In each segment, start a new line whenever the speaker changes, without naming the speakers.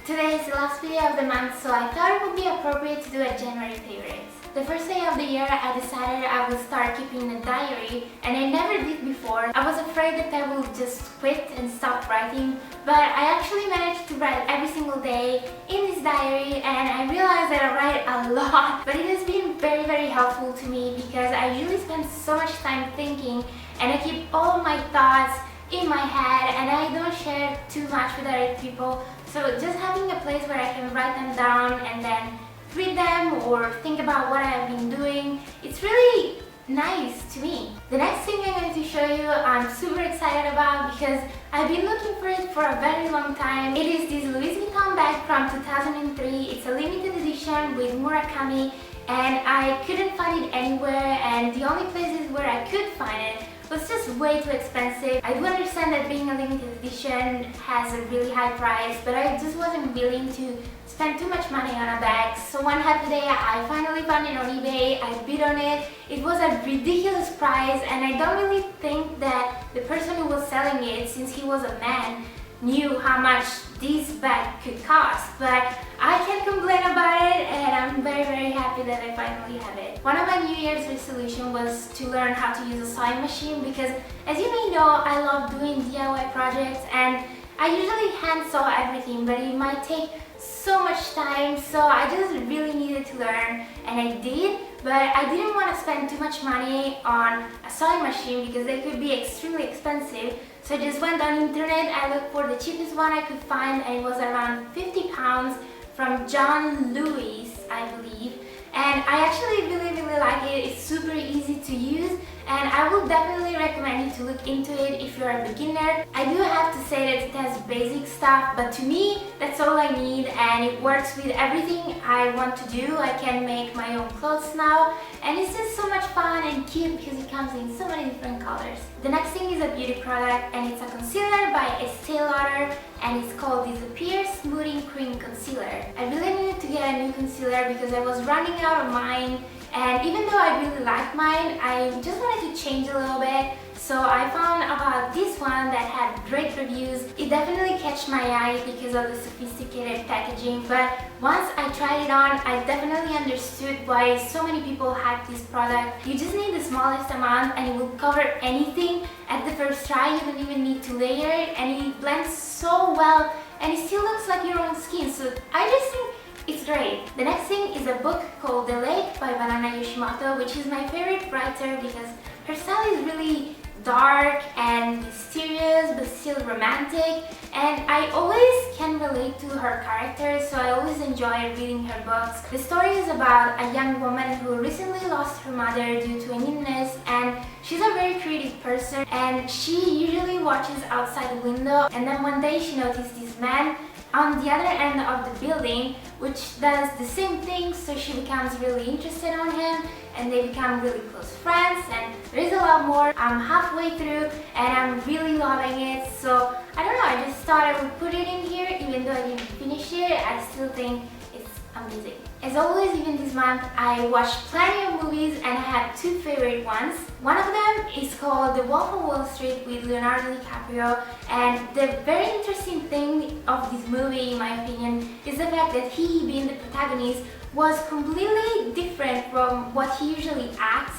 Today is the last video of the month, so I thought it would be appropriate to do a January favorites. The first day of the year, I decided I would start keeping a diary, and I never did before. I was afraid that I would just quit and stop writing, but I actually managed to write every single day in this diary, and I realized that I write a lot. But it has been very helpful to me because I usually spend so much time thinking, and I keep all of my thoughts in my head, and I don't share too much with other people. So just having a place where I can write them down and then read them or think about what I've been doing, it's really nice to me. The next thing I'm going to show you, I'm super excited about because I've been looking for it for a very long time. It is this Louis Vuitton bag from 2003. It's a limited edition with Murakami, and I couldn't find it anywhere, and the only places where I could find it was just way too expensive. I do understand that being a limited edition has a really high price, but I just wasn't willing to spend too much money on a bag. So one happy day I finally found it on eBay, I bid on it. It was a ridiculous price, and I don't really think that the person who was selling it, since he was a man, knew how much this bag could cost. But I can't complain about it, and I'm very happy that I finally have it. One of my New Year's resolution was to learn how to use a sewing machine because, as you may know, I love doing DIY projects, and I usually hand sew everything, but it might take so much time, so I just really needed to learn, and I did. But I didn't want to spend too much money on a sewing machine because they could be extremely expensive. So I just went on the internet, I looked for the cheapest one I could find, and it was around 50 pounds from John Lewis, I believe. And I actually really like it. It's super easy to use, and I will definitely recommend you to look into it if you're a beginner. I do have to say that it has basic stuff, but to me, that's all I need, and it works with everything I want to do. I can make my own clothes now, and it's just so much fun and cute because it comes in so many different colors. The next thing is a beauty product, and it's a concealer by Estee Lauder, and it's called Disappear Smoothing Cream Concealer. I really needed to get a new concealer because I was running out of mine, and even though I really like mine, I just wanted to change a little bit. So I found about this one that had great reviews. It definitely catch my eye because of the sophisticated packaging, but once I tried it on, I definitely understood why so many people hype this product. You just need the smallest amount and it will cover anything at the first try. You don't even need to layer it, and it blends so well, and it still looks like your own skin. So I just think it's great. The next thing is a book called The Lake by Banana Yoshimoto, which is my favorite writer because her style is really dark and mysterious but still romantic, and I always can relate to her characters, so I always enjoy reading her books. The story is about a young woman who recently lost her mother due to an illness, and she's a very creative person, and she usually watches outside the window, and then one day she noticed this man on the other end of the building which does the same thing, so she becomes really interested on him and they become really close friends, and there is a lot more. I'm halfway through and I'm really loving it, so I don't know, I just thought I would put it in here. Even though I didn't finish it, I still think it's amazing. As always, even this month, I watched plenty of movies, and I have two favorite ones. One of them is called The Wolf of Wall Street with Leonardo DiCaprio, and the very interesting thing of this movie, in my opinion, is the fact that he, being the protagonist, was completely different from what he usually acts,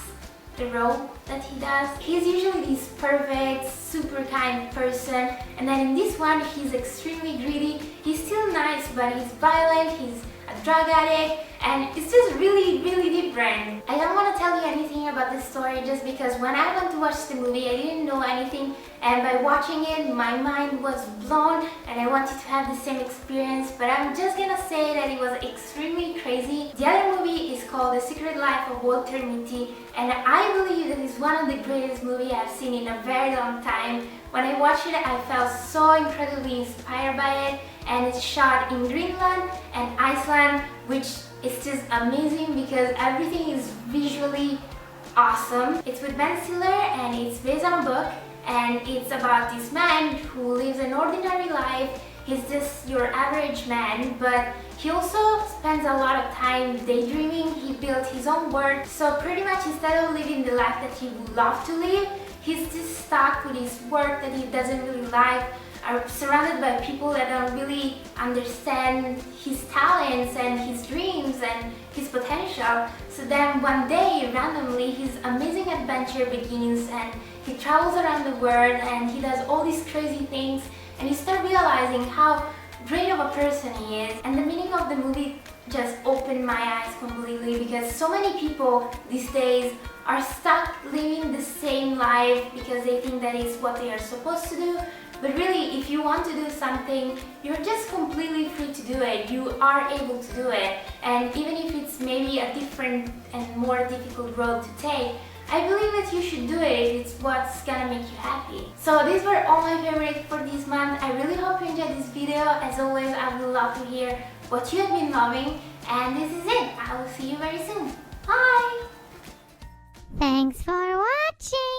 the role that he does. He's usually this perfect, super kind person, and then in this one, he's extremely greedy. He's still nice, but he's violent, he's a drug addict, and it's just really different. I don't want to tell you anything about the story just because when I went to watch the movie, I didn't know anything, and by watching it, my mind was blown and I wanted to have the same experience, but I'm just gonna say that it was extremely crazy. The other movie is called The Secret Life of Walter Mitty, and I believe that it's one of the greatest movies I've seen in a very long time. When I watched it, I felt so incredibly inspired by it, and it's shot in Greenland and Iceland, which is just amazing because everything is visually awesome. It's with Ben Stiller, and it's based on a book, and it's about this man who lives an ordinary life. He's just your average man, but he also spends a lot of time daydreaming. He built his own world, so pretty much instead of living the life that he would love to live, he's just stuck with his work that he doesn't really like. are surrounded by people that don't really understand his talents and his dreams and his potential. So then one day, randomly, his amazing adventure begins and he travels around the world and he does all these crazy things, and you start realizing how great of a person he is. And the meaning of the movie just opened my eyes completely, because so many people these days are stuck living the same life because they think that is what they are supposed to do. But really, if you want to do something, you're just completely free to do it. You are able to do it. And even if it's maybe a different and more difficult road to take, I believe that you should do it. It's what's gonna make you happy. So these were all my favorites for this month. I really hope you enjoyed this video. As always, I would love to hear what you have been loving. And this is it. I will see you very soon. Bye!
Thanks for watching.